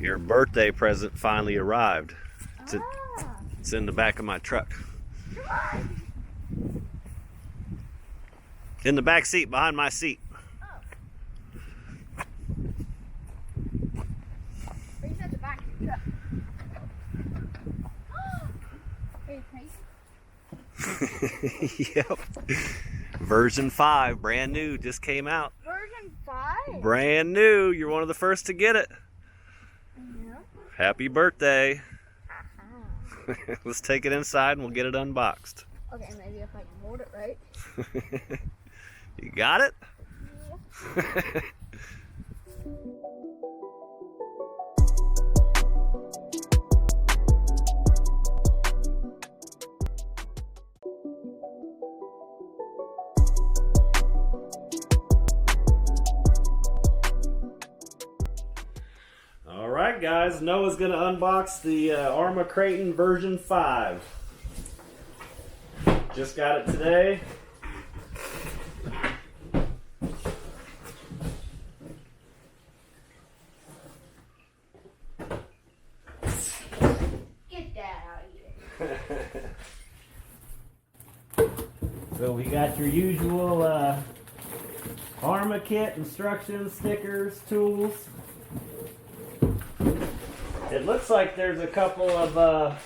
Your birthday present finally arrived. It's in the back of my truck. In the back seat, behind my seat. At the back of your truck. Yep. Version 5, brand new, just came out. Version 5? Brand new. You're one of the first to get it. Yeah. Happy birthday. Let's take it inside and we'll get it unboxed. Okay, maybe if I can hold it right. You got it? Yeah. Alright guys, Noah's going to unbox the Arrma Kraton version 5. Just got it today. Get that out of here. So we got your usual Arrma kit, instructions, stickers, tools. It looks like there's a couple of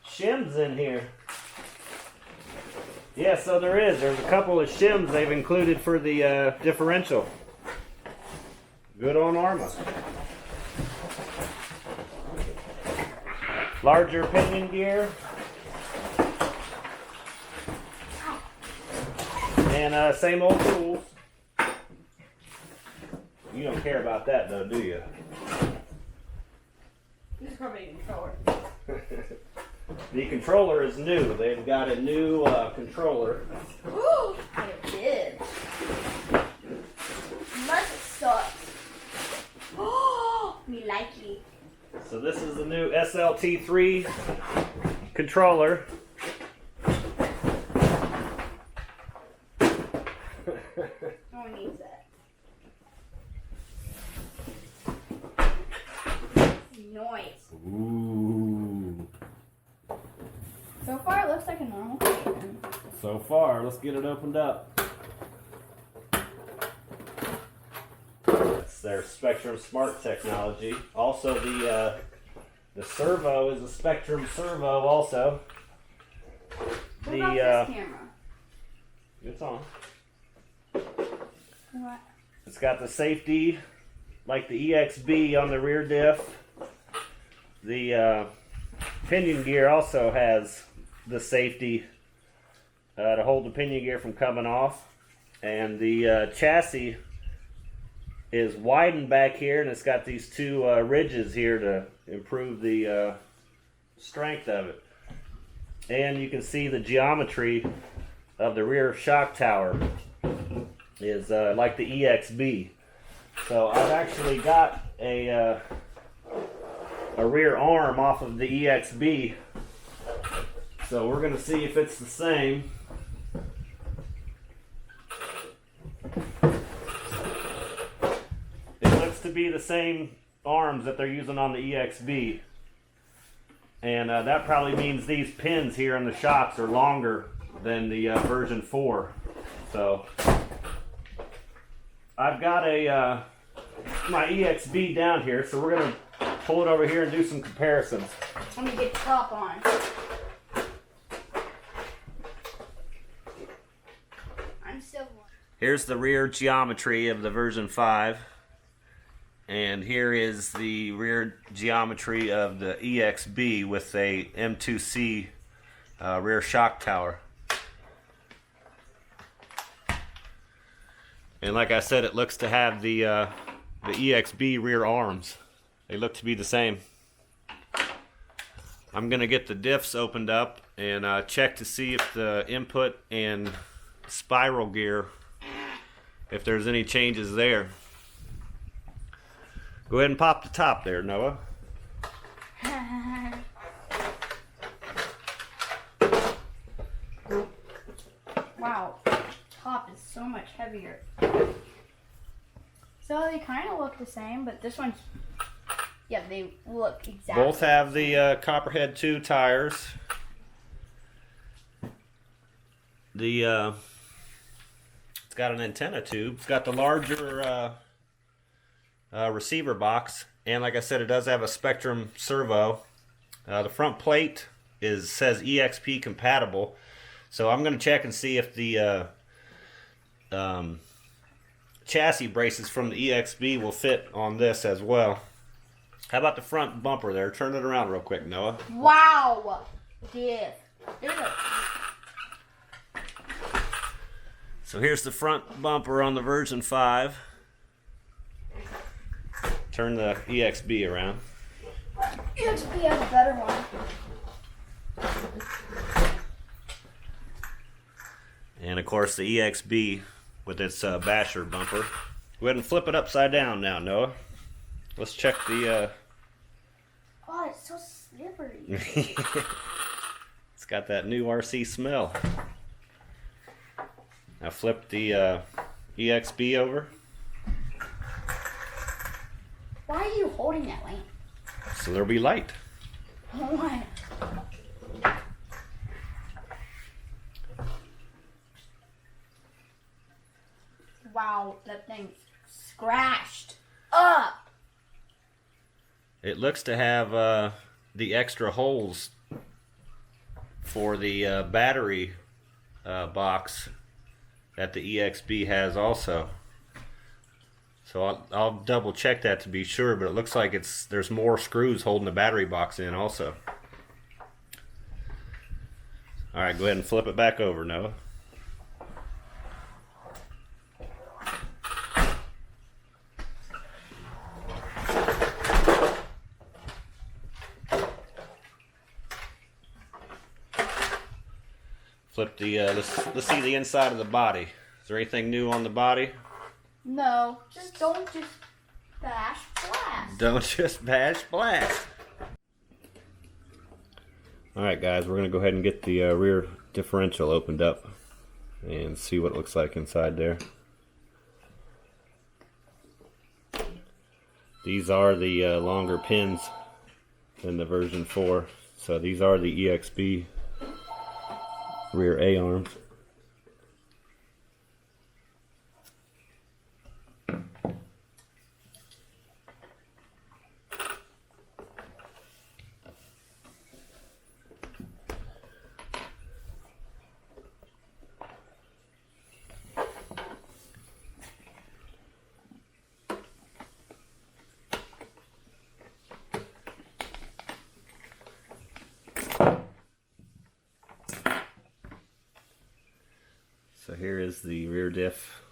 shims in here. Yeah, so there is. There's a couple of shims they've included for the differential. Good on Arrma. Larger pinion gear. And same old tools. You don't care about that though, do you? This is probably a controller. The controller is new. They've got a new controller. Ooh, it did. Must sucks. Oh, me like it. So this is the new SLT3 controller. No one needs that. Noise. Ooh. So far, it looks like a normal Kraton. So far, let's get it opened up. That's their Spectrum Smart technology. Also, the servo is a Spectrum servo. Also, What about this camera? It's on. What? It's got the safety, like the EXB on the rear diff. The pinion gear also has the safety to hold the pinion gear from coming off. And the chassis is widened back here, and it's got these two ridges here to improve the strength of it. And you can see the geometry of the rear shock tower is like the EXB. So I've actually got a rear arm off of the EXB. So we're going to see if it's the same. It looks to be the same arms that they're using on the EXB. And that probably means these pins here in the shocks are longer than the version 4. So I've got my EXB down here, so we're going to pull it over here and do some comparisons. Let me get the top on. I'm still. Here's the rear geometry of the version 5. And here is the rear geometry of the EXB with a M2C rear shock tower. And like I said, it looks to have the EXB rear arms. They look to be the same. I'm going to get the diffs opened up and check to see if the input and spiral gear, if there's any changes there. Go ahead and pop the top there, Noah. Wow, top is so much heavier. So they kind of look the same, but this one's, Yeah, they look exactly. Both have the Copperhead 2 tires. It's got an antenna tube. It's got the larger receiver box, and like I said, it does have a Spectrum servo. The front plate says EXP compatible, so I'm going to check and see if the chassis braces from the EXB will fit on this as well. How about the front bumper there? Turn it around real quick, Noah. Wow! There's So here's the front bumper on the version 5. Turn the EXB around. EXP has a better one. And of course the EXB with its basher bumper. Go ahead and flip it upside down now, Noah. Let's check the... Oh, it's so slippery. It's got that new RC smell. Now flip the EXB over. Why are you holding that lamp? So there'll be light. Oh my. Wow, that thing's scratched up. It looks to have the extra holes for the battery box that the EXB has also. So I'll double check that to be sure, but it looks like there's more screws holding the battery box in also. Alright, go ahead and flip it back over, Noah. Flip the, let's see the inside of the body. Is there anything new on the body? No, don't just bash blast. Don't just bash blast. Alright guys, we're going to go ahead and get the rear differential opened up and see what it looks like inside there. These are the longer pins than the version 4. So these are the EXB rear A-arms. So here is the rear diff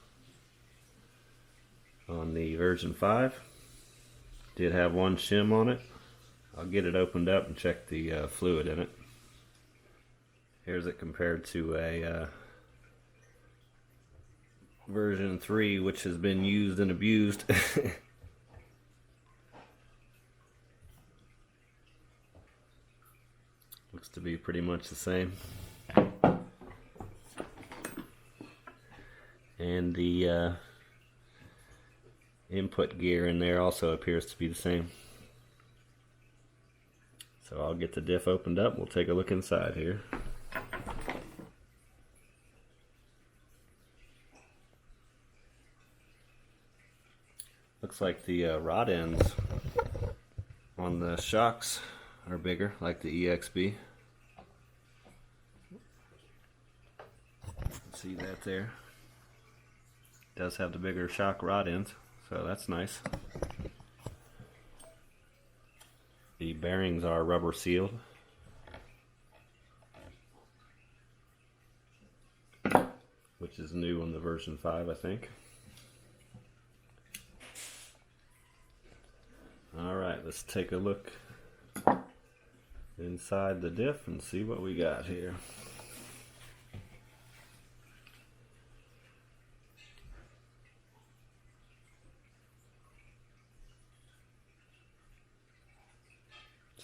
on the version 5. Did have one shim on it. I'll get it opened up and check the fluid in it. Here's it compared to a version 3, which has been used and abused. Looks to be pretty much the same. And the input gear in there also appears to be the same. So I'll get the diff opened up. We'll take a look inside here. Looks like the rod ends on the shocks are bigger, like the EXB. See that there? Does have the bigger shock rod ends, so that's nice. The bearings are rubber sealed. Which is new on the version 5, I think. Alright, let's take a look inside the diff and see what we got here.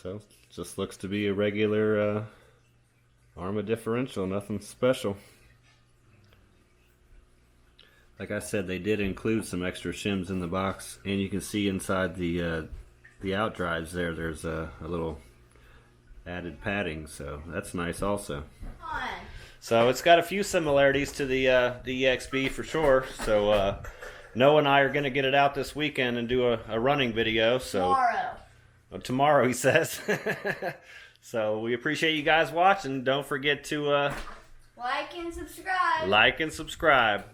So, just looks to be a regular Arrma differential, nothing special. Like I said, they did include some extra shims in the box, and you can see inside the the outdrives there, there's a little added padding, so that's nice also. So it's got a few similarities to the EXB for sure. So Noah and I are going to get it out this weekend and do a running video. So tomorrow he says. So we appreciate you guys watching. Don't forget to like and subscribe. Like and subscribe.